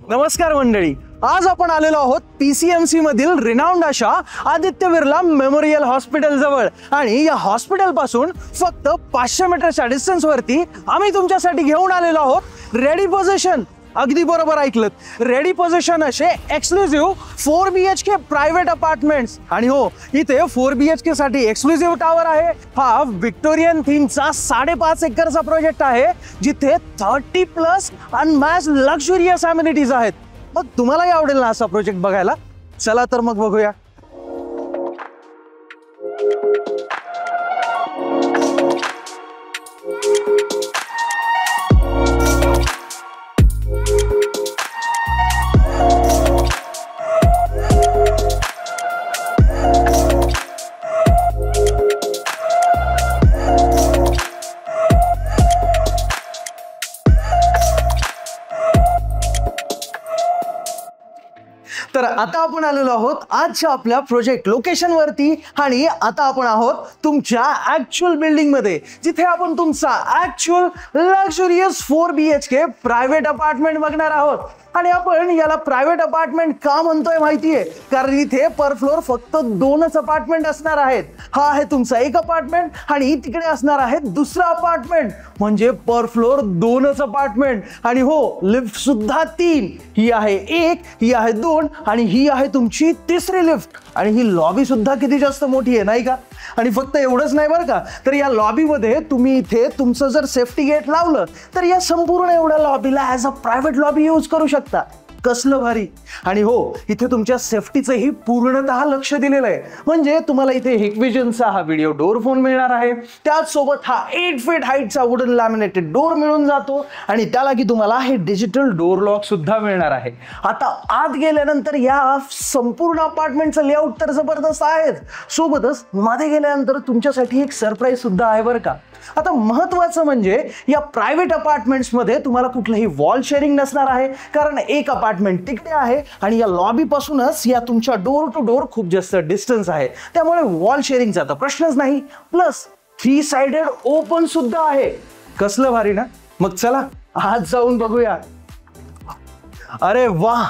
नमस्कार मंडळी, आज आपण आलेलो आहोत PCMC मधील रिनाउंड अशा आदित्य बिर्ला मेमोरियल हॉस्पिटल जवळ आणि या हॉस्पिटल पासून फक्त 500 मीटरच्या डिस्टन्स वरती आम्ही तुमच्यासाठी घेऊन आलेलो आहोत रेडी पोझिशन. अगदी बरोबर ऐकलत, रेडी पोझिशन असे एक्सक्लुझिव्ह 4 BHK प्रायव्हेट अपार्टमेंट्स. आणि हो, इथे 4 BHK साठी एक्सक्लुझिव्ह टावर आहे. हा विक्टोरियन थीमचा 5.5 एकरचा प्रोजेक्ट आहे, जिथे 30+ अनमॅच लक्झुरियस अम्युनिटीज आहेत. मग तुम्हालाही आवडेल ना असा प्रोजेक्ट बघायला? चला तर मग बघूया. तर आता आपण आलेलो आहोत आजच्या आपल्या प्रोजेक्ट लोकेशन वरती आणि आता आपण आहोत तुमच्या ऍक्च्युअल बिल्डिंग मध्ये, जिथे आपण तुमचा actual luxurious 4 BHK private apartment बघणार आहोत. आणि आपण याला प्रायव्हेट अपार्टमेंट का म्हणतोय माहितीये? कारण इथे पर फ्लोर फक्त 2च अपार्टमेंट असणार आहेत. हा आहे तुमचा एक अपार्टमेंट आणि तिकडे असणार आहे दुसरा अपार्टमेंट, म्हणजे पर फ्लोर 2च अपार्टमेंट. आणि हो, लिफ्ट सुद्धा 3. ही आहे 1, ही आहे 2 आणि ही आहे तुमची तिसरी लिफ्ट. आणि ही लॉबी सुद्धा किती जास्त मोठी आहे नाही का? आणि फक्त एवढंच नाही बरं का, तर या लॉबीमध्ये तुम्ही इथे तुमचं जर सेफ्टी गेट लावलं तर या संपूर्ण एवढ्या लॉबीला as a private lobby use करू शकता. कसलं भारी. आणि हो, इथे तुमच्या सेफ्टीचंही पूर्णतः लक्ष दिलेलं आहे. म्हणजे तुम्हाला इथे हिकविजनचा हा व्हिडिओ डोर फोन मिळणार आहे. त्याचसोबत हा 8 फीट हाईटचा वुडन लॅमिनेटेड डोर मिळून जातो आणि त्याला की तुम्हाला हे डिजिटल डोर लॉक सुद्धा मिळणार आहे. आता आत गेल्यानंतर या संपूर्ण अपार्टमेंटचं लेआउट तर जबरदस्त आहेच, सोबतच मध्ये गेल्यानंतर तुमच्यासाठी एक सरप्राईज सुद्धा आहे बरं का. आता महत्त्वाचं म्हणजे या प्रायव्हेट अपार्टमेंट्समध्ये तुम्हाला कुठलंही वॉल शेअरिंग नसणार आहे, कारण एक अपार्टमेंट तिकडे आहे आणि या लॉबी पासूनच या तुमच्या डोर टू डोर खूप जास्त डिस्टन्स आहे. त्यामुळे वॉल शेअरिंगचा तर प्रश्नच नाही. प्लस 3 साइडेड ओपन सुद्धा आहे. कसलं भारी ना. मग चला आज जाऊन बघूया. अरे वाह,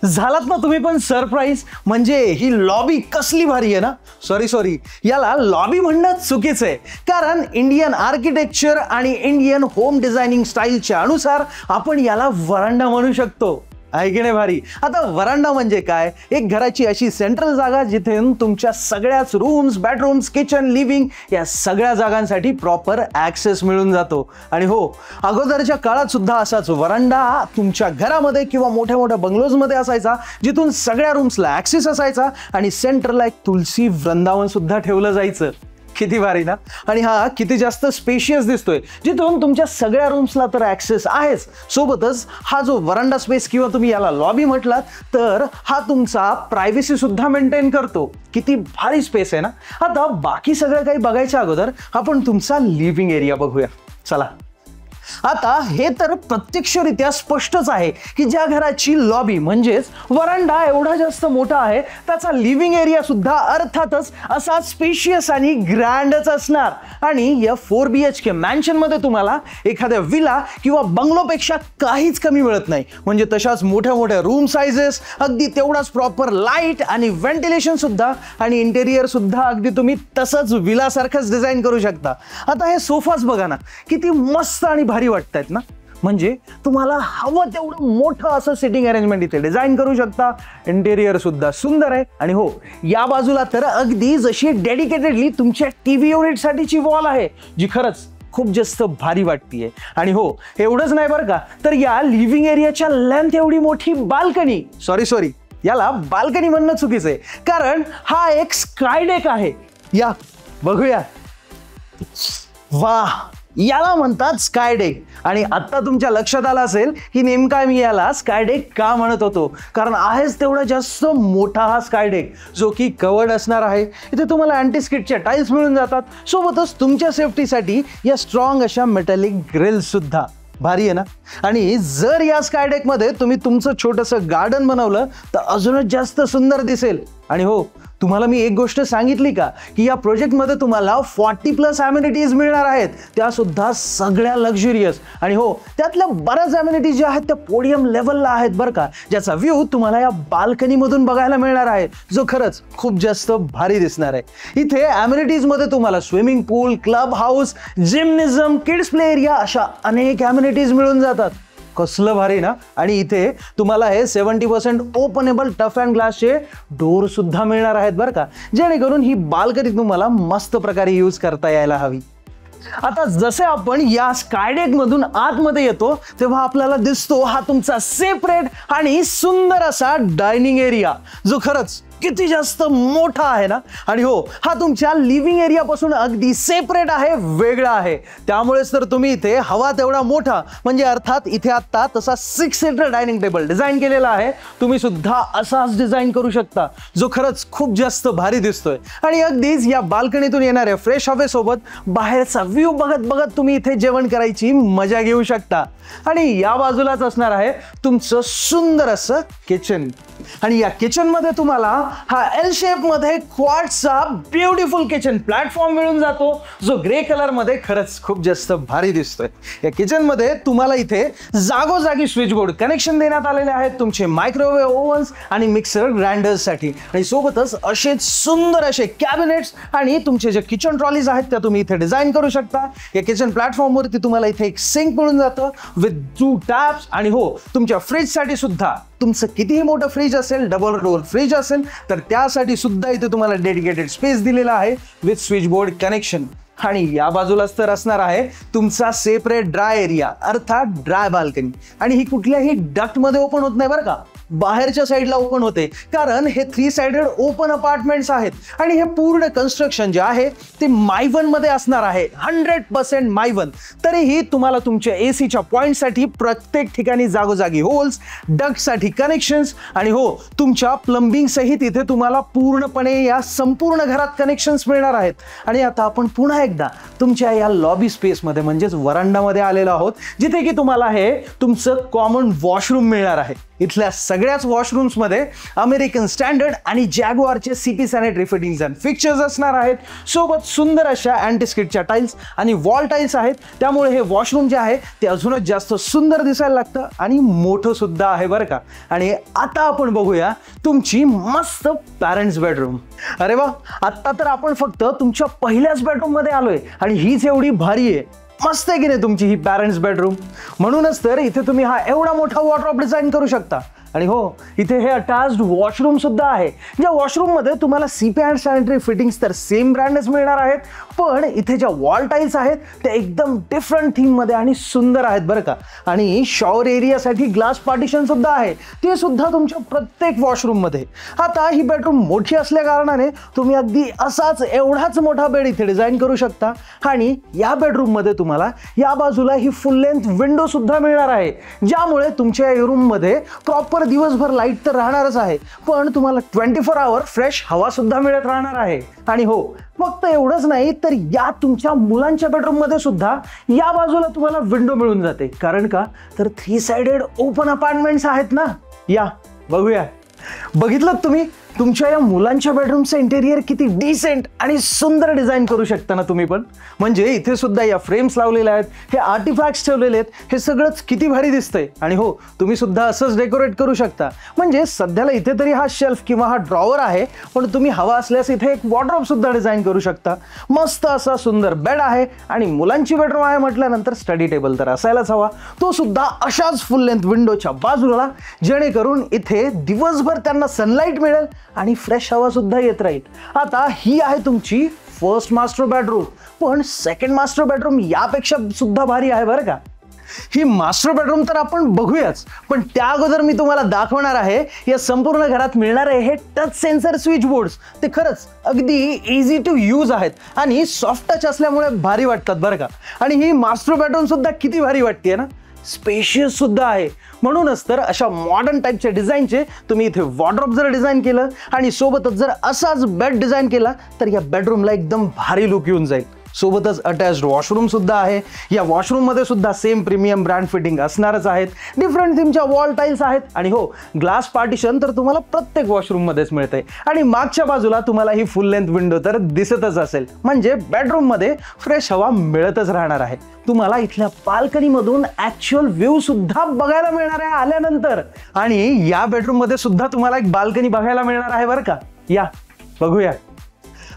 झालात ना तुम्ही पण सरप्राईज. म्हणजे ही लॉबी कसली भारी आहे ना. सॉरी, याला लॉबी म्हणणं चुकीचं आहे, कारण इंडियन आर्किटेक्चर आणि इंडियन होम डिझायनिंग स्टाईलच्या अनुसार आपण याला वरांडा म्हणू शकतो. आहे की नाही भारी? आता वरांडा म्हणजे काय? एक घराची अशी सेंट्रल जागा जिथे तुमच्या सगळ्याच रूम्स, बेडरूम्स, किचन, लिव्हिंग या सगळ्या जागांसाठी प्रॉपर ॲक्सेस मिळून जातो. आणि हो, अगोदरच्या काळात सुद्धा असाच वरांडा तुमच्या घरामध्ये किंवा मोठ्या मोठ्या बंगलोजमध्ये असायचा, जिथून सगळ्या रूम्सला ॲक्सेस असायचा आणि सेंटरला एक तुलसी वृंदावन सुद्धा ठेवलं जायचं. किती भारी ना. आणि हा किती जास्त स्पेशियस दिसतोय, जिथून तुमच्या सगळ्या रूम्सला तर ॲक्सेस आहेच, सोबतच हा जो वरांडा स्पेस किंवा तुम्ही याला लॉबी म्हटलात तर हा तुमचा प्रायव्हसी सुद्धा मेंटेन करतो. किती भारी स्पेस आहे ना. आता बाकी सगळं काही बघायच्या अगोदर आपण तुमचा लिव्हिंग एरिया बघूया. चला. आता हे तर प्रत्यक्षरित्या स्पष्टच आहे की ज्या घराची लॉबी म्हणजेच वरांडा एवढा जास्त मोठा आहे, त्याचा लिव्हिंग एरिया सुद्धा अर्थातच असा स्पेशियस आणि ग्रँडच असणार. आणि या 4 BHK मॅन्शन मध्ये तुम्हाला एखाद्या विला किंवा बंगलोपेक्षा काहीच कमी मिळत नाही. म्हणजे तशाच मोठ्या मोठ्या रूम साइजेस, अगदी तेवढाच प्रॉपर लाईट आणि व्हेंटिलेशन सुद्धा, आणि इंटेरियर सुद्धा अगदी तुम्ही तसंच विला सारखंच डिझाईन करू शकता. आता हे सोफाच बघा ना, किती मस्त आणि भारी वाटतायत ना. म्हणजे तुम्हाला हवं तेवढं मोठं असं सिटिंग अरेंजमेंट इथे डिझाईन करू शकता. इंटेरियर सुद्धा सुंदर आहे. आणि हो, या बाजूला तर अगदी जशी डेडिकेटेडली तुमच्या TV युनिट साठीची वॉल आहे, जी खरंच खूप जास्त भारी वाटतीये. आणि हो, एवढंच नाही बरं का, तर या लिव्हिंग एरियाच्या लेंथ एवढी मोठी बाल्कनी, सॉरी याला बाल्कनी म्हणणं चुकीचं आहे, कारण हा एक स्काय डेक आहे. या बघूया. वाह, याला म्हणतात स्काय डेक. आणि आता तुमच्या लक्षात आलं असेल की नेमका मी याला स्काय डेक का म्हणत होतो, कारण आहेच तेवढा जास्त मोठा हा स्काय डेक, जो की कवर्ड असणार आहे. इथे तुम्हाला अँटीस्किडच्या टाईल्स मिळून जातात, सोबतच तुमच्या सेफ्टीसाठी या स्ट्रॉंग अशा मेटॅलिक ग्रिल्स सुद्धा. भारी आहे ना. आणि जर या स्काय डेक मध्ये तुम्ही तुमचं छोटंसं गार्डन बनवलं तर अजूनच जास्त सुंदर दिसेल. आणि हो, तुम्हाला मी एक गोष्ट सांगितली का की या प्रोजेक्टमध्ये तुम्हाला 40+ अम्युनिटीज मिळणार आहेत, त्या सुद्धा सगळ्या लक्झुरियस. आणि हो, त्यातल्या बऱ्याच अम्युनिटीज ज्या आहेत त्या पोडियम लेवलला आहेत बरं का, ज्याचा व्ह्यू तुम्हाला या बाल्कनीमधून बघायला मिळणार आहे, जो खरंच खूप जास्त भारी दिसणार आहे. इथे अम्युनिटीजमध्ये तुम्हाला swimming pool, club house, gymnasium, kids play area अशा अनेक अम्युनिटीज मिळून जातात. कसलं भारी ना. आणि इथे तुम्हाला हे 70% ओपनेबल टफ अँड ग्लासचे डोर सुद्धा मिळणार आहेत बरं का, जेणेकरून ही बाल्कनी तुम्हाला मस्त प्रकारे यूज करता यायला हवी. आता जसे आपण या स्कायडेक मधून आतमध्ये येतो तेव्हा आपल्याला दिसतो हा तुमचा सेपरेट आणि सुंदर असा डायनिंग एरिया, जो खरंच किती जास्त मोठा आहे ना. आणि हो, हा तुमच्या लिव्हिंग एरिया पासून अगदी सेपरेट आहे, वेगळा आहे. त्यामुळेच तर तुम्ही इथे हवा तेवढा मोठा, म्हणजे अर्थात इथे आता तसा 6 सीटर डायनिंग टेबल डिझाईन केलेला आहे. तुम्ही सुद्धा असाच डिझाईन करू शकता, जो खरंच खूप जास्त भारी दिसतोय. आणि अगदीच या बाल्कनीतून येणाऱ्या फ्रेश हवेसोबत बाहेरचा व्ह्यू बघत बघत तुम्ही इथे जेवण करायची मजा घेऊ शकता. आणि या बाजूलाच असणार आहे तुमचं सुंदर असं किचन. आणि या किचन मध्ये तुम्हाला हा एल शेप मध्ये क्वाड्सचा ब्युटिफुल किचन प्लॅटफॉर्म मिळून जातो, जो ग्रे कलर मध्ये खरंच खूप जास्त भारी दिसतोय. या किचन मध्ये तुम्हाला इथे जागोजागी स्विच बोर्ड कनेक्शन देण्यात आलेले आहेत तुमचे मायक्रोवेव्ह ओव्हन्स आणि मिक्सर ग्राइंडर्स साठी. आणि सोबतच असे सुंदर असे कॅबिनेट्स आणि तुमचे जे किचन ट्रॉलीज आहेत त्या तुम्ही इथे डिझाईन करू शकता. या किचन प्लॅटफॉर्म वरती तुम्हाला इथे एक सिंक मिळून जातं विथ 2 टॅप्स. आणि हो, तुमच्या फ्रीज साठी सुद्धा, तुमचं कितीही मोठं फ्रीज असेल, डबल डोअर फ्रीज असेल, तर त्यासाठी सुद्धा इथे तुम्हाला डेडिकेटेड स्पेस दिलेला आहे विथ स्विच बोर्ड कनेक्शन. आणि या बाजूलाच तर असणार आहे तुमचा सेपरेट ड्राय एरिया, अर्थात ड्राय बाल्कनी. आणि ही कुठल्याही डक्ट मध्ये ओपन होत नाही बरं का, बाहेरच्या साईडला ओपन होते, कारण हे 3 साइडेड ओपन अपार्टमेंट्स आहेत. आणि हे पूर्ण कन्स्ट्रक्शन जे आहे ते मायवन मध्ये असणार आहे, 100% मायवन. तरीही तुम्हाला तुमच्या एसीच्या पॉइंटसाठी प्रत्येक ठिकाणी जागोजागी होल्स, डक्टसाठी कनेक्शन्स, आणि हो, तुमच्या प्लंबिंग सहित इथे तुम्हाला पूर्णपणे या संपूर्ण घरात कनेक्शन्स मिळणार आहेत. आणि आता आपण पुन्हा एकदा तुमच्या या लॉबी स्पेसमध्ये म्हणजेच वरांडामध्ये आलेलो आहोत, जिथे की तुम्हाला हे तुमचं कॉमन वॉशरूम मिळणार आहे. इथल्या सगळ्याच वॉशरूम्स मध्ये अमेरिकन स्टँडर्ड आणि जॅग्वारचे CP sanitary fittings and fixtures असणार आहेत. सोबत सुंदर अशा अँटीस्किडच्या टाईल्स आणि वॉल टाईल्स आहेत. त्यामुळे हे वॉशरूम जे आहे ते अजूनच जास्त सुंदर दिसायला लागतं आणि मोठं सुद्धा आहे बरं का. आणि आता आपण बघूया तुमची मस्त पॅरेंट्स बेडरूम. अरे वा, आता तर आपण फक्त तुमच्या पहिल्याच बेडरूम मध्ये आलोय आणि हीच एवढी भारी आहे. मस्त आहे की नाही तुमची ही पॅरेंट्स बेडरूम. म्हणूनच तर इथे तुम्ही हा एवढा मोठा वॉर्डरोब डिझाईन करू शकता. आणि हो, इथे हे अटॅच्ड वॉशरूम सुद्धा आहे, ज्या वॉशरूम मध्ये तुम्हाला सीपी अँड सॅनिटरी फिटिंग्स तर सेम ब्रँडच मिळणार आहेत, पण इथे ज्या वॉल टाईल्स आहेत त्या एकदम डिफरंट थीम मध्ये आणि सुंदर आहेत बरं का. आणि शॉवर एरियासाठी ग्लास पार्टिशन सुद्धा आहे, ते सुद्धा तुमच्या प्रत्येक वॉशरूम मध्ये. आता ही बेडरूम मोठी असल्या कारणाने तुम्ही अगदी असाच एवढाच मोठा बेड इथे डिझाईन करू शकता. आणि या बेडरूम मध्ये तुम्हाला या बाजूला ही फुल लेंथ विंडो सुद्धा मिळणार आहे, ज्यामुळे तुमच्या रूम मध्ये प्रॉपर दिवसभर लाईट तर राहणारच आहे, पण तुम्हाला 24 आवर फ्रेश हवा सुद्धा मिळत राहणार आहे. आणि हो, फक्त एवढंच नाही तर या तुमच्या मुलांच्या बेडरूम मध्ये सुद्धा या बाजूला तुम्हाला विंडो मिळून जाते. कारण का, तर 3 साइडेड ओपन अपार्टमेंट्स आहेत ना. या बघूया. बघितलं तुम्ही तुमच्या या मुलांच्या बेडरूमचं इंटेरियर किती डिसेंट आणि सुंदर डिझाईन करू शकता ना तुम्ही पण. म्हणजे इथे सुद्धा या फ्रेम्स लावलेल्या आहेत, हे आर्टिफॅक्ट्स ठेवलेले आहेत, हे सगळंच किती भारी दिसतंय. आणि हो, तुम्ही सुद्धा असंच डेकोरेट करू शकता. म्हणजे सध्याला इथे तरी हा शेल्फ किंवा हा ड्रॉवर आहे, पण तुम्ही हवा असल्यास इथे एक वॉर्डरोब सुद्धा डिझाईन करू शकता. मस्त असा सुंदर बेड आहे. आणि मुलांची बेडरूम आहे म्हटल्यानंतर स्टडी टेबल तर असायलाच हवा, तो सुद्धा अशाच फुल लेंथ विंडोच्या बाजूला, जेणेकरून इथे दिवसभर त्यांना सनलाईट मिळेल आणि फ्रेश हवा सुद्धा येत राहील. आता ही आहे तुमची फर्स्ट मास्टर बेडरूम, पण सेकंड मास्टर बेडरूम यापेक्षा सुद्धा भारी आहे बरं का. ही मास्टर बेडरूम तर आपण बघूयाच, पण त्या अगोदर मी तुम्हाला दाखवणार आहे या संपूर्ण घरात मिळणारे हे टच सेन्सर स्विच बोर्ड्स. ते खरंच अगदी इझी टू यूज आहेत आणि सॉफ्ट टच असल्यामुळे भारी वाटतात बरं का. आणि ही मास्टर बेडरूम सुद्धा किती भारी वाटते ना, स्पेशियस सुद्धा आहे. म्हणूनच तर अशा मॉडर्न टाईपच्या डिझाईनचे तुम्ही इथे वॉर्डरोब जर डिझाईन केलं आणि सोबतच जर असाच बेड डिझाईन केला तर या बेडरूमला एकदम भारी लुक येऊन जाईल. सोबतच अटॅच्ड वॉशरूम सुद्धा आहे. या वॉशरूम मध्ये सुद्धा सेम प्रीमियम ब्रँड फिटिंग असणारच आहेत. डिफरंट थीमच्या वॉल टाईल्स आहेत आणि हो, ग्लास पार्टिशन तर तुम्हाला प्रत्येक वॉशरूम मध्येच मिळते. आणि मागच्या बाजूला तुम्हाला ही फुल लेंथ विंडो तर दिसतच असेल, म्हणजे बेडरूम मध्ये फ्रेश हवा मिळतच राहणार आहे. तुम्हाला इथल्या बाल्कनी मधून ऍक्च्युअल व्ह्यू सुद्धा बघायला मिळणार आहे आल्यानंतर. आणि या बेडरूम मध्ये सुद्धा तुम्हाला एक बाल्कनी बघायला मिळणार आहे बरं का. या बघूया.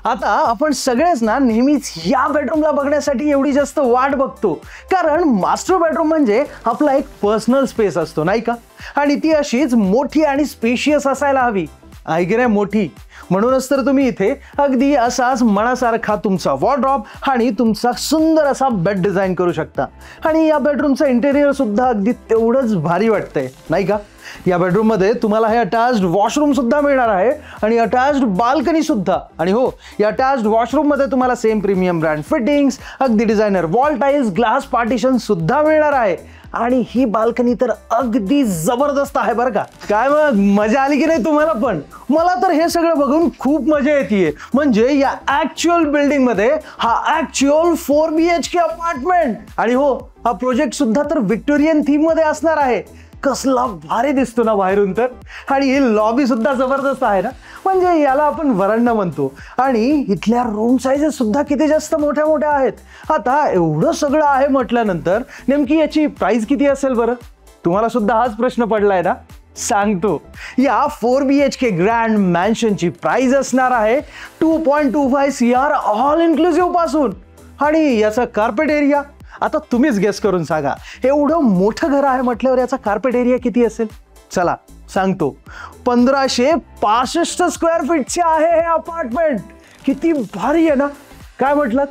आता आपण सगळेच ना नेहमीच या बेडरूमला बघण्यासाठी एवढी जास्त वाट बघतो, कारण मास्टर बेडरूम म्हणजे आपला एक पर्सनल स्पेस असतो नाही का. आणि ती अशीच मोठी आणि स्पेशियस असायला हवी, ऐकण्या मोठी. म्हणूनच तर तुम्ही इथे अगदी असाच मनासारखा तुमचा वॉर्डरोब आणि तुमचा सुंदर असा बेड डिझाईन करू शकता. आणि या बेडरूमचं इंटेरियर सुद्धा अगदी तेवढंच भारी वाटतंय नाही का. या बेडरूम मध्ये तुम्हाला हे अटॅच्ड वॉशरूम सुद्धा मिळणार आहे आणि अटॅच्ड बाल्कनी सुद्धा. आणि हो, या अटॅच्ड वॉशरूम मध्ये तुम्हाला सेम प्रीमियम ब्रँड फिटिंग्स, अगदी designer wall tiles, glass partition सुद्धा मिळणार आहे. आणि ही बाल्कनी तर अगदी जबरदस्त आहे बरं का. काय मग मजा आली की नाही तुम्हाला पण? मला तर हे सगळं बघून खूप मजा येते. म्हणजे या ऍक्च्युअल बिल्डिंग मध्ये हा ऍक्च्युअल 4 BHK अपार्टमेंट. आणि हो, हा प्रोजेक्ट सुद्धा तर विक्टोरियन थीम मध्ये असणार आहे. कसला भारी दिसतो ना बाहेरून तर. आणि ही लॉबी सुद्धा जबरदस्त आहे ना, म्हणजे याला आपण व्हरांडा म्हणतो. आणि इथल्या रूम साइजेस सुद्धा किती जास्त मोठ्या मोठ्या आहेत. आता एवढं सगळं आहे म्हटल्यानंतर नेमकी याची प्राइस किती असेल बरं? तुम्हाला सुद्धा हाच प्रश्न पडलाय ना? सांगतो. या 4 BHK ग्रँड मॅन्शनची प्राइस असणार आहे 2.25 CR ऑल इन्क्लुसिव्ह पासून. आणि याचा कार्पेट एरिया आता तुम्हीच गेस करून सांगा. एवढं मोठं घर आहे म्हटल्यावर याचा कार्पेट एरिया किती असेल? चला सांगतो. 1565 स्क्वेअर फीटचे आहे हे अपार्टमेंट. किती भारी आहे ना. काय म्हटलं,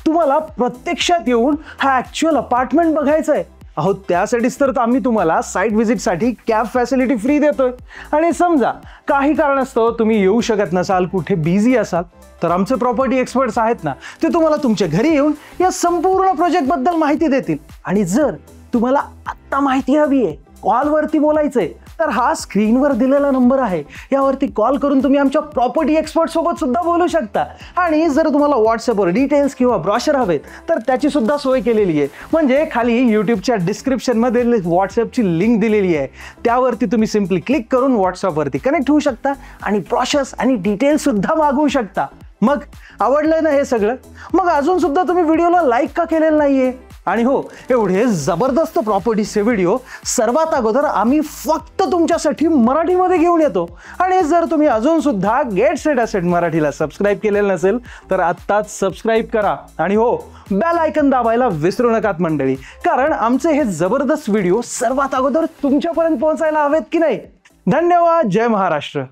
तुम्हाला प्रत्यक्षात येऊन हा ऍक्च्युअल अपार्टमेंट बघायचं आहे. अहो, त्यासाठीच तर आम्ही तुम्हाला साईट व्हिजिटसाठी कॅब फॅसिलिटी फ्री देतोय. आणि समजा काही कारणास्तव तुम्ही येऊ शकत नसाल, कुठे बिझी असाल, तर आमचे प्रॉपर्टी एक्सपर्ट्स आहेत ना, ते तुम्हाला तुमच्या घरी येऊन या संपूर्ण प्रोजेक्ट बद्दल माहिती देतील. आणि जर तुम्हाला आत्ता माहिती हवी आहे, कॉलवरती बोलायचंय, तर हा स्क्रीनवर दिलेला नंबर आहे, यावरती कॉल करून तुम्ही आमच्या प्रॉपर्टी एक्सपर्ट सोबत सुद्धा बोलू शकता. आणि जर तुम्हाला व्हॉट्सअपवर डिटेल्स किंवा ब्रॉशर हवेत, तर त्याची सुद्धा सोय केलेली आहे. म्हणजे खाली यूट्यूबच्या डिस्क्रिप्शनमध्ये व्हॉट्सअपची लिंक दिलेली आहे, त्यावरती तुम्ही सिम्पली क्लिक करून व्हॉट्सअपवरती कनेक्ट होऊ शकता आणि ब्रॉशर्स आणि डिटेल्स सुद्धा मागवू शकता. मग आवडलंय ना हे सगळं? मग अजून सुद्धा तुम्ही व्हिडिओला लाईक का केलेलं नाहीये? आणि हो, एवढे जबरदस्त प्रॉपर्टीचे व्हिडिओ सर्वात अगोदर आम्ही फक्त तुमच्यासाठी मराठीमध्ये घेऊन येतो. आणि जर तुम्ही अजून सुद्धा गेट सेट असेट मराठीला सबस्क्राईब केलेलं नसेल, तर आत्ताच सबस्क्राईब करा. आणि हो, बेल आयकन दाबायला विसरू नकात मंडळी, कारण आमचे हे जबरदस्त व्हिडिओ सर्वात अगोदर तुमच्यापर्यंत पोहोचायला हवेत की नाही. धन्यवाद. जय महाराष्ट्र.